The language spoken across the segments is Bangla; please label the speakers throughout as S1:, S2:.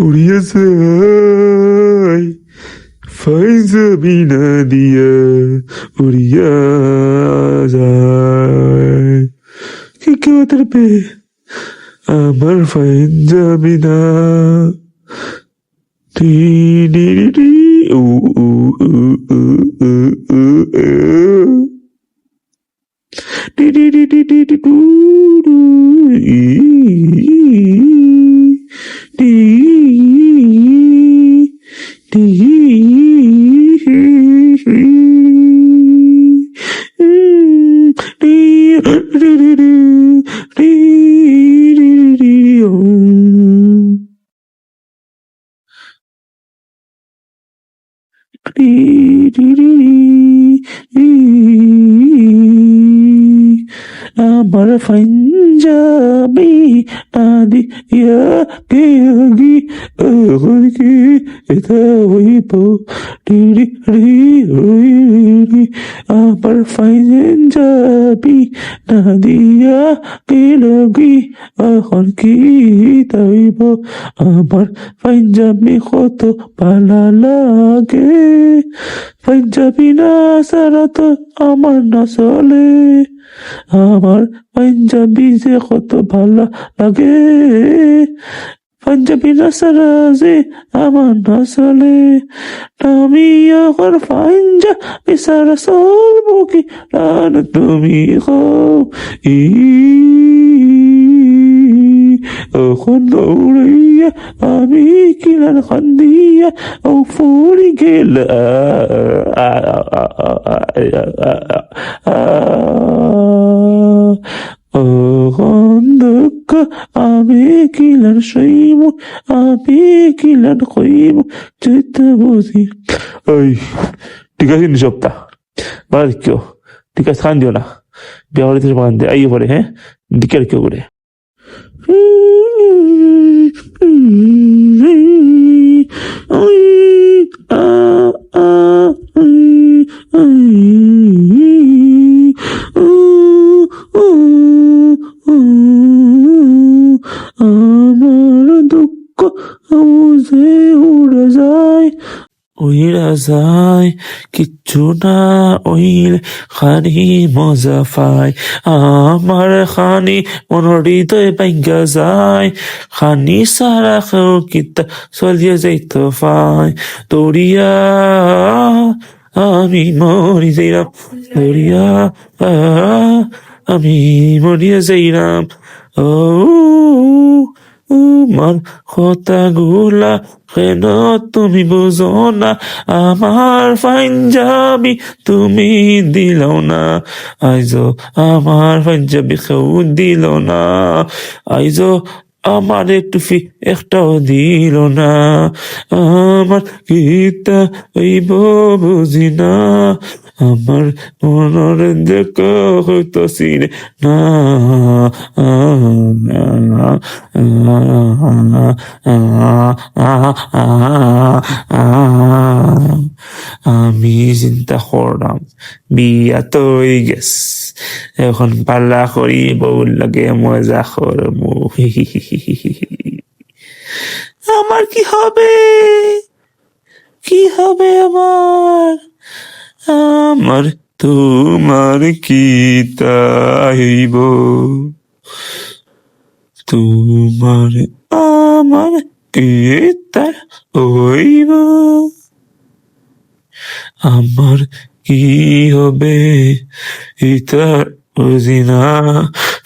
S1: উড়িয়া যায় ফাইজাবি না দিয়া উড়িয়া যায় কি কেউ তারপে আমার ফাইজাবি না টি ডি ডি ডি উ উ উ উ উ উ উ টি টি টি টি টি টি টু টু ই টি টি আমার পাঞ্জাবি আদি ইয়াগি কি এটা হইব টিড়ি রি আমার পাঞ্জাবি নাদিয়া লাগি এখন কি তাইব আমার পাঞ্জাবি কত ভালো লাগে পাঞ্জাবি না সারা তো আমার না চলে আমার পাঞ্জাবি যে কত ভালো লাগে পাঞ্জাবি না সারা যে আমার না চলে আমি আমার পাঞ্জাবি সারা চলবো কি রান তুমি ই এখন দৌড়াইয়া আমি কিলার খান্দিয়া ও ফুরি গেল দুঃখ আমি কিলার সইব আমি কিলার কইব চিত্ত বুঝি ওই ঠিক আছে নি সপ্তাহ ভালো দেখিও ঠিক আছে খান দিও না বিয়া বাড়িতে খান দিয়ে আইয়ে পরে হ্যাঁ দিকে আর কেউ করে আমার দুঃখ বুঝে উড়ে যায় উইরা যায় কিচ্ছু না ওইল খানি মজা পায় আমার খানি মনের হৃদয় ভাঙ্গা যায় খানি সারা খেও কিতা চলিয়া যাইতে পায় দৌড়িয়া আমি মরি যাইলাম দৌড়িয়া আমি মরিয়া যাইলাম ও আমার কথাগুলা কেন তুমি বুঝো না আমার পাঞ্জাবি তুমি দিল না আইজো আমার পাঞ্জাবি কেউ দিল না আইজো আমার টুপি একটাও দিল না আমার গীতা হইব বুঝি না আমার মনের দেখা হইতাছি না আমি চিন্তা করলাম বিয়া তো হয়ে গেছে এখন পাল্লা করি বউর লাগে মজা করবো আমার কি হবে আমার আমার তোমার কি তাইব তোমার আমার কি তার হইব আমার কি হবে ইতার বুঝিনা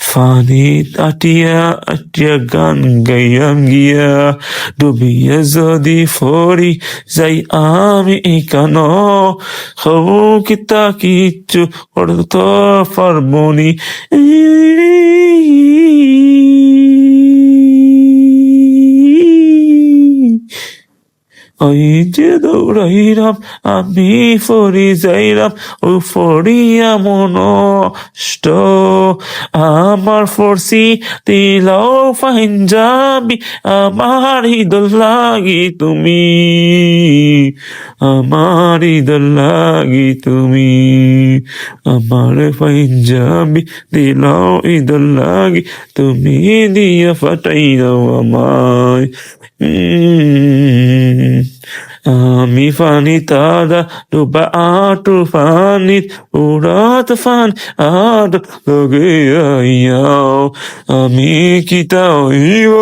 S1: ফানি আটিয়া আটিয়া গান গাইয়াম গিয়া ডুবিয়া যদি ফরি যাই আমি কেন হব কিতা কিচ্ছু করতে পারবনি ওই যে দৌড়াইলাম আমি ফরি যাইলাম ও ফরিয়া মনষ্ট আমার ফরসি দিলাও পাঞ্জাবি আমার ঈদুল লাগি তুমি আমার ঈদুল লাগি তুমি আমার পাঞ্জাবি দিলাও ঈদুল লাগি তুমি দিয়া ফাটাই দাও আমায় আমি ফানি তারা ডুবা তুফানিত উড়া তুফান আর লগে আইয়াও আমি কিতা হইব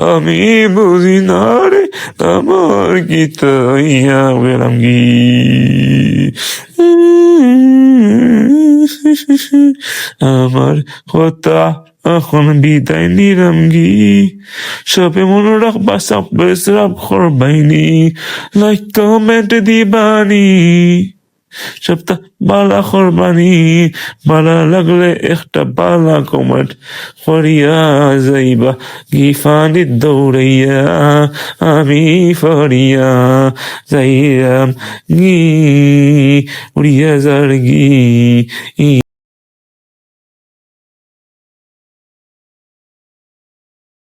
S1: আমি বুঝি না রে আমার কিতা হইয়া গেলাম কি আমার কথা এখন বিদায় নিলাম গি সবে মনে রাখবা সাবস্ক্রাইব করবাইনি লাইক কমেন্ট দিবানি সবটা বালা করবানি বালা লাগলে একটা বালা কমেন্ট করিয়া যাইবা গিফানিত দৌড়াইয়া আমি ফরিয়া যাইয়াম গি উড়িয়া যার গি